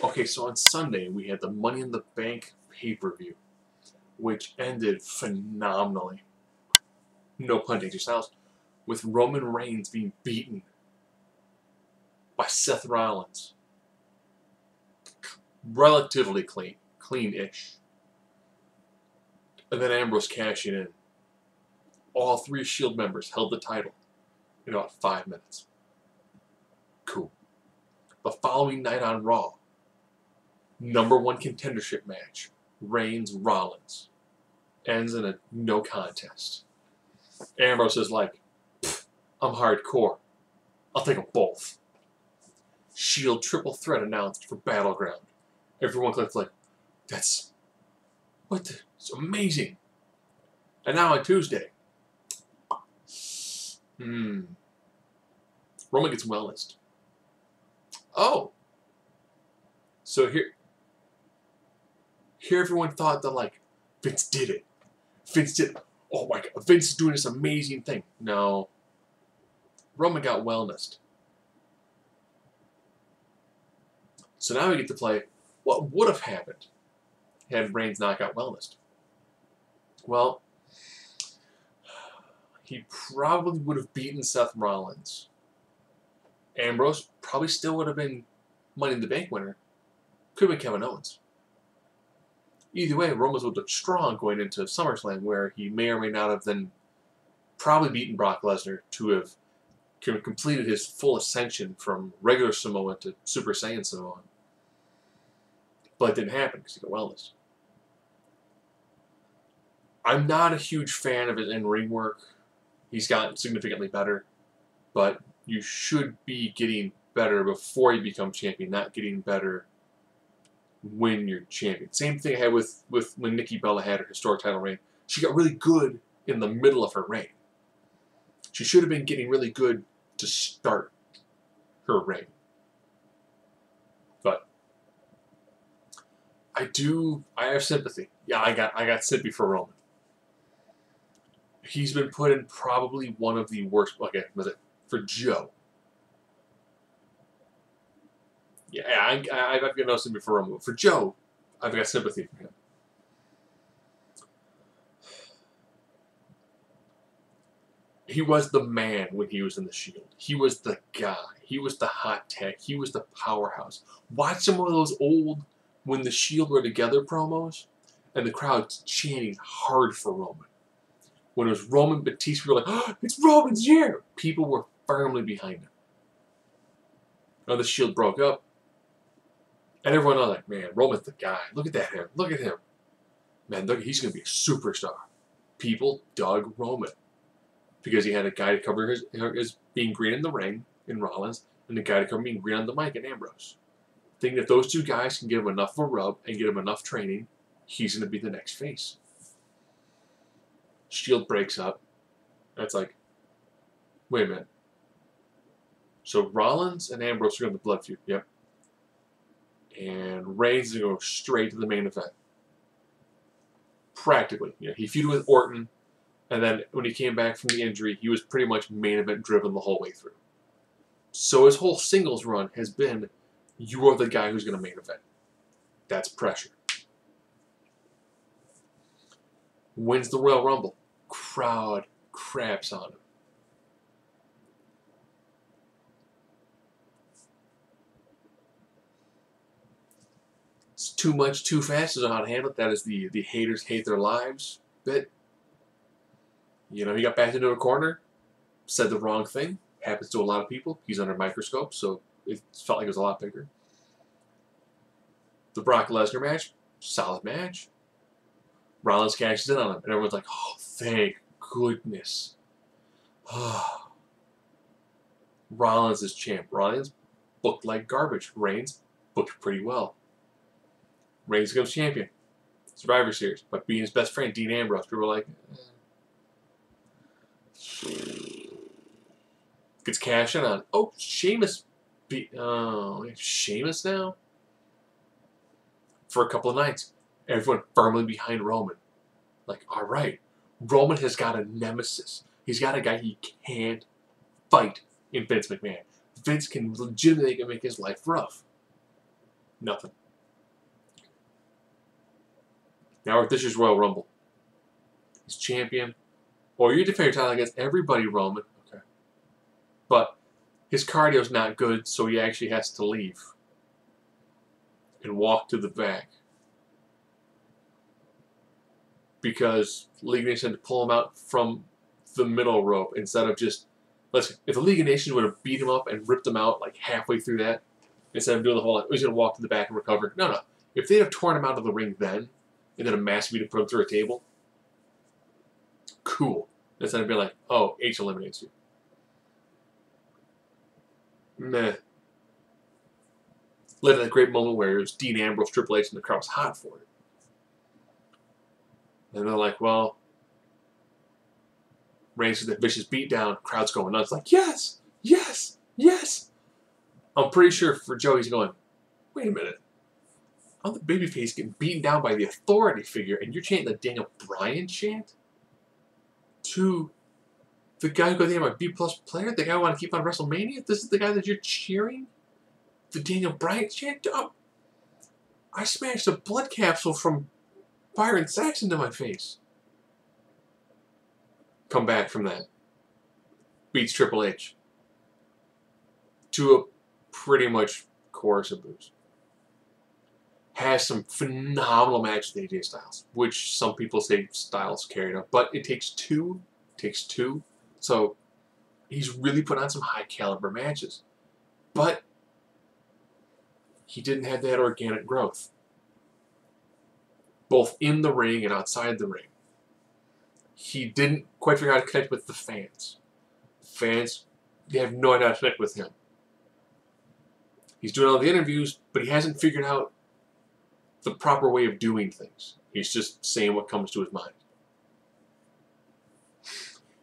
Okay, so on Sunday we had the Money in the Bank pay-per-view, which ended phenomenally. No pun intended, yourselves, with Roman Reigns being beaten by Seth Rollins. Relatively clean-ish. And then Ambrose cashing in. All three Shield members held the title in about 5 minutes. Cool. The following night on Raw, #1 contendership match, Reigns-Rollins, ends in a no contest. Ambrose is like, I'm hardcore. I'll take them both. Shield triple threat announced for Battleground. Everyone clicks like, that's, it's amazing. And now on Tuesday, Roman gets wellness. Oh. So here everyone thought that, like, Vince did it. Vince did it. Oh my God, Vince is doing this amazing thing. No. Roman got wellness. So now we get to play what would have happened had Reigns not got wellness. Well, he probably would have beaten Seth Rollins. Ambrose probably still would have been Money in the Bank winner. Could have been Kevin Owens. Either way, Roman would look strong going into SummerSlam, where he may or may not have then probably beaten Brock Lesnar to have completed his full ascension from regular Samoan to Super Saiyan Samoan. But it didn't happen because he got wellness. I'm not a huge fan of his in-ring work. He's gotten significantly better, but you should be getting better before you become champion, not getting better when you're champion. Same thing I had with when Nikki Bella had her historic title reign. She got really good in the middle of her reign. She should have been getting really good to start her reign. But I have sympathy. Yeah, I got sympathy for Roman. He's been put in probably one of the worst. Okay, was it for Joe? Yeah, I've got no sympathy for Roman. For Joe, I've got sympathy for him. He was the man when he was in the Shield. He was the guy. He was the hot tech. He was the powerhouse. Watch some of those old when the Shield were together promos, and the crowd's chanting hard for Roman. When it was Roman Batista, we were like, oh, it's Roman's year! People were firmly behind him. Now the Shield broke up, and everyone was like, man, Roman's the guy. Look at that hair. Look at him. Man, look, he's going to be a superstar. People dug Roman because he had a guy to cover his being green in the ring in Rollins, and a guy to cover being green on the mic in Ambrose. Thinking if those two guys can give him enough of a rub and get him enough training, he's going to be the next face. Shield breaks up. That's like, wait a minute. So Rollins and Ambrose are going to the blood feud. Yep. And Reigns is going to go straight to the main event. Practically. You know, he feuded with Orton, and then when he came back from the injury, he was pretty much main event driven the whole way through. So his whole singles run has been, you are the guy who's going to main event. That's pressure. Wins the Royal Rumble. Crowd craps on him. It's too much, too fast is how to handle it. That is the haters hate their lives bit. You know, he got backed into a corner, said the wrong thing. Happens to a lot of people. He's under a microscope, so it felt like it was a lot bigger. The Brock Lesnar match, solid match. Rollins cashes in on him, and everyone's like, oh, thank goodness. Rollins is champ. Rollins booked like garbage. Reigns booked pretty well. Reigns becomes champion. Survivor Series. But being his best friend, Dean Ambrose, people were like, gets cash in on. Oh, Sheamus. Sheamus now? For a couple of nights. Everyone firmly behind Roman. Like, alright. Roman has got a nemesis. He's got a guy he can't fight in Vince McMahon. Vince can legitimately make his life rough. Nothing. Now we're at this year's Royal Rumble. He's champion. Or you defend your title against everybody, Roman. Okay. But his cardio's not good, so he actually has to leave and walk to the back. Because League of Nations had to pull him out from the middle rope instead of just... If the League of Nations would have beat him up and ripped him out like halfway through that, instead of doing the whole, he's going to walk to the back and recover. No. If they'd have torn him out of the ring then, and then a mass beat him put him through a table, cool. Instead of being like, oh, H eliminates you. Meh. Led to that great moment where it was Dean Ambrose, Triple H, and the crowd was hot for it. And they're like, well, Reigns did that vicious beatdown, crowd's going nuts, like, yes, yes, yes. I'm pretty sure for Joe, he's going, wait a minute. I'm the babyface getting beaten down by the authority figure, and you're chanting the Daniel Bryan chant? To the guy who goes, I'm a B-plus player? The guy I want to keep on WrestleMania? This is the guy that you're cheering? The Daniel Bryan chant? Oh, I smashed a blood capsule from Byron Saxon to my face. Come back from that. Beats Triple H. To a pretty much chorus of boos. Has some phenomenal matches with AJ Styles, which some people say Styles carried up, but it takes two. So he's really put on some high caliber matches. But he didn't have that organic growth. Both in the ring and outside the ring. He didn't quite figure out how to connect with the fans. Fans, they have no idea how to connect with him. He's doing all the interviews, but he hasn't figured out the proper way of doing things. He's just saying what comes to his mind.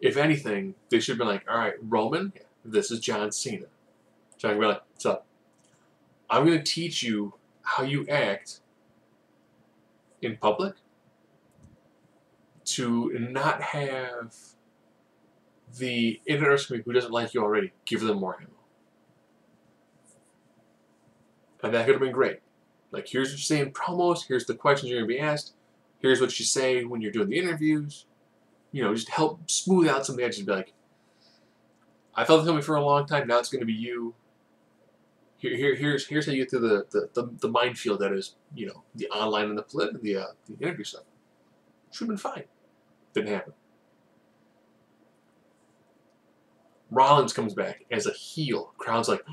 If anything, they should have been like, all right, Roman, this is John Cena. John can be like, what's up? I'm going to teach you how you act in public to not have the internet community who doesn't like you already give them more ammo. And that could have been great. Like, here's what you say in promos, here's the questions you're going to be asked, here's what you say when you're doing the interviews. You know, just help smooth out some of the edges. Be like, I felt it coming for a long time, now it's going to be you. Here's how you get through the minefield that is, you know, the online and the interview stuff. Should have been fine. Didn't happen. Rollins comes back as a heel. Crowd's like,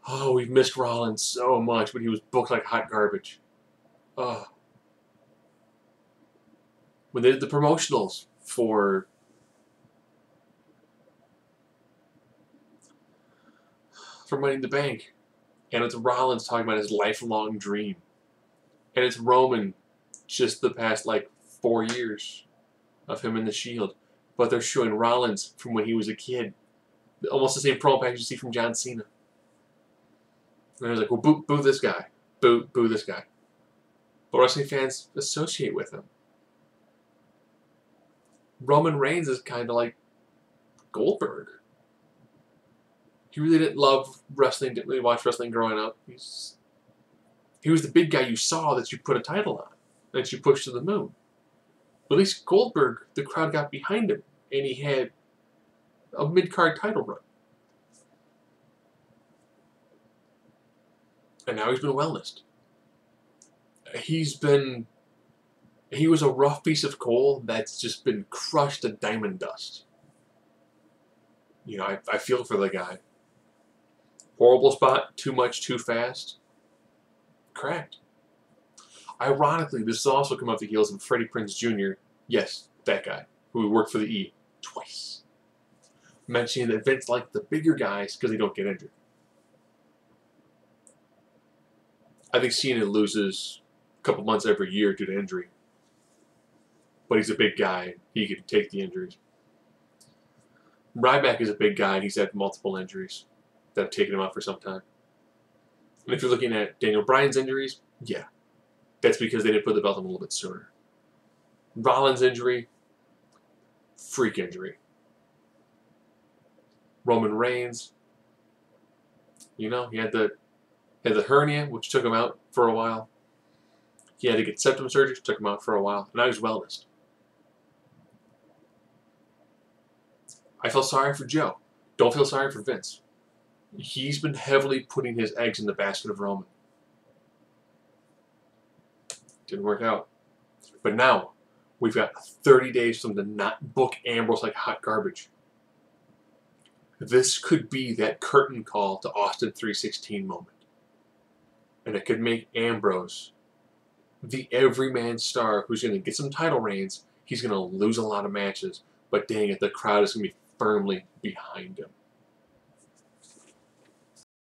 oh, we've missed Rollins so much, but he was booked like hot garbage. Oh. When they did the promotionals for Money in the Bank, and it's Rollins talking about his lifelong dream, and it's Roman just the past like 4 years of him in the Shield, but they're showing Rollins from when he was a kid, almost the same promo package you see from John Cena. And I was like, well, boo this guy, boo this guy, but wrestling fans associate with him. Roman Reigns is kind of like Goldberg. He really didn't love wrestling, didn't really watch wrestling growing up. He was the big guy you saw that you put a title on, that you pushed to the moon. But at least Goldberg, the crowd got behind him, and he had a mid-card title run. And now he's been wellnessed. He was a rough piece of coal that's just been crushed to diamond dust. You know, I feel for the guy. Horrible spot, too much, too fast. Correct. Ironically, this has also come off the heels of Freddie Prinze Jr., yes, that guy, who worked for the E twice, mentioning that Vince liked the bigger guys because they don't get injured. I think Cena loses a couple months every year due to injury. But he's a big guy. He can take the injuries. Ryback is a big guy, and he's had multiple injuries that have taken him out for some time. And if you're looking at Daniel Bryan's injuries, yeah. That's because they didn't put the belt on a little bit sooner. Rollins' injury, freak injury. Roman Reigns, you know, he had the He had the hernia, which took him out for a while. He had to get septum surgery, which took him out for a while. Now he's wellness. I feel sorry for Joe. Don't feel sorry for Vince. He's been heavily putting his eggs in the basket of Roman. Didn't work out. But now, we've got 30 days for them to not book Ambrose like hot garbage. This could be that curtain call to Austin 316 moment. And it could make Ambrose the everyman star who's going to get some title reigns. He's going to lose a lot of matches. But dang it, the crowd is going to be firmly behind him.